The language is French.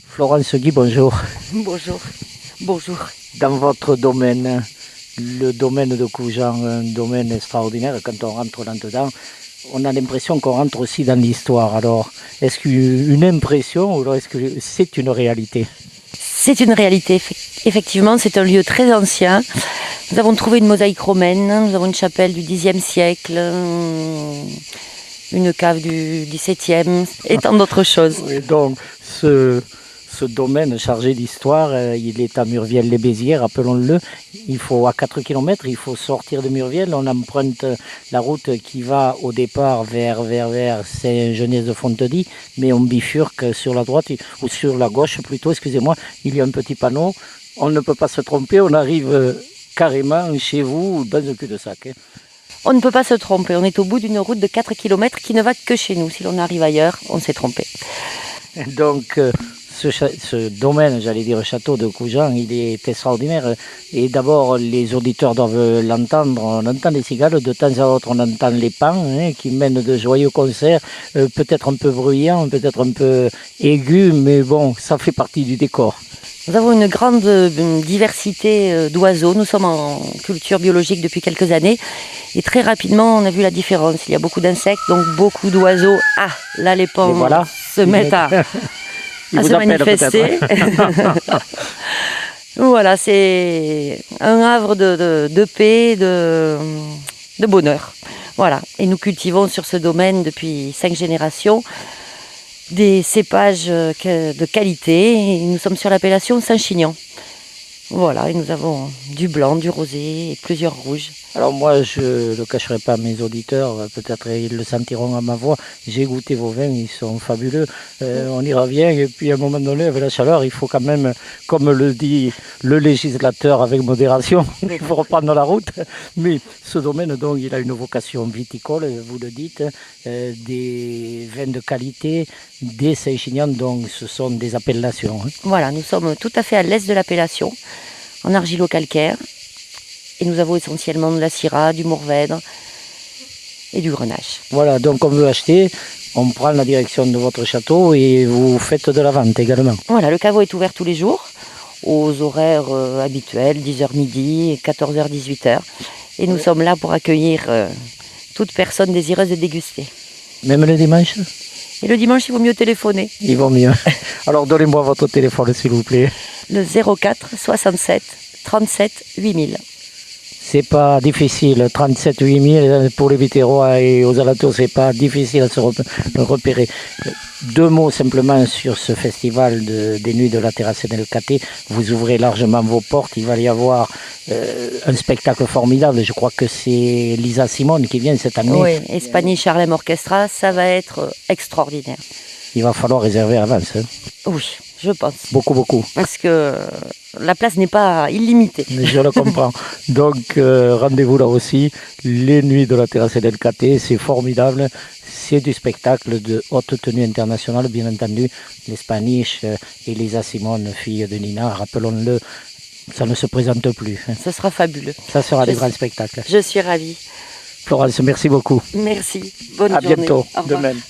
Florence Guy, bonjour. Bonjour. Bonjour. Dans votre domaine, le domaine de Coujan, un domaine extraordinaire, quand on rentre là-dedans, on a l'impression qu'on rentre aussi dans l'histoire. Alors, est-ce qu'une impression ou alors est-ce que c'est une réalité? C'est une réalité. Effectivement, c'est un lieu très ancien. Nous avons trouvé une mosaïque romaine, nous avons une chapelle du Xe siècle, une cave du XVIIe et tant d'autres choses. Et donc, ce domaine chargé d'histoire, il est à Murviel-les-Béziers, rappelons-le. Il faut à 4 km, il faut sortir de Murviel. On emprunte la route qui va au départ vers Saint-Genès-de-Fontedy, mais on bifurque sur la droite, ou sur la gauche plutôt, excusez-moi, il y a un petit panneau. On ne peut pas se tromper, on arrive carrément chez vous dans un cul-de-sac. Hein. On ne peut pas se tromper, on est au bout d'une route de 4 km qui ne va que chez nous. Si l'on arrive ailleurs, on s'est trompé. Donc, ce domaine, j'allais dire château de Coujan, il est extraordinaire. Et d'abord, les auditeurs doivent l'entendre. On entend les cigales, de temps à autre, on entend les pans qui mènent de joyeux concerts, peut-être un peu bruyants, peut-être un peu aigus, mais bon, ça fait partie du décor. Nous avons une grande diversité d'oiseaux. Nous sommes en culture biologique depuis quelques années. Et très rapidement, on a vu la différence. Il y a beaucoup d'insectes, donc beaucoup d'oiseaux. Ah, là, les pans voilà, se mettent à se manifester. Voilà, c'est un havre de paix, de bonheur. Voilà. Et nous cultivons sur ce domaine depuis 5 générations des cépages de qualité. Et nous sommes sur l'appellation Saint-Chinian. Voilà, et nous avons du blanc, du rosé et plusieurs rouges. Alors moi, je ne le cacherai pas à mes auditeurs, peut-être ils le sentiront à ma voix. J'ai goûté vos vins, ils sont fabuleux. On y revient et puis à un moment donné, avec la chaleur, il faut quand même, comme le dit le législateur avec modération, il faut reprendre la route. Mais ce domaine, donc, il a une vocation viticole, vous le dites, des vins de qualité, des Saint-Chinian, donc ce sont des appellations. Hein. Voilà, nous sommes tout à fait à l'est de l'appellation, en argilo-calcaire. Et nous avons essentiellement de la syrah, du mourvèdre et du grenache. Voilà, donc on veut acheter, on prend la direction de votre château et vous faites de la vente également. Voilà, le caveau est ouvert tous les jours, aux horaires habituels, 10h midi et 14h 18h. Et nous sommes là pour accueillir toute personne désireuse de déguster. Même le dimanche? Et le dimanche, il vaut mieux téléphoner. Il vaut mieux. Alors donnez-moi votre téléphone s'il vous plaît. Le 04 67 37 8000. C'est pas difficile, 37 8000 pour les Vétérois et aux alentours, c'est pas difficile à se repérer. 2 mots simplement sur ce festival des Nuits de la Terrasse del Caté. Vous ouvrez largement vos portes, il va y avoir un spectacle formidable. Je crois que c'est Lisa Simone qui vient cette année. Oui, et Spanish Harlem Orchestra, ça va être extraordinaire. Il va falloir réserver à l'avance. Hein. Oui, je pense. Beaucoup. Parce que la place n'est pas illimitée. Je le comprends. Donc rendez-vous là aussi, les Nuits de la Terrasse del Caté, c'est formidable. C'est du spectacle de haute tenue internationale, bien entendu. Les Spanish et Lisa Simone, fille de Nina, rappelons-le, ça ne se présente plus. Ce sera fabuleux. Ça sera des grands spectacles. Je suis ravie. Florence, merci beaucoup. Merci. Bonne journée. À bientôt. Au revoir. De même.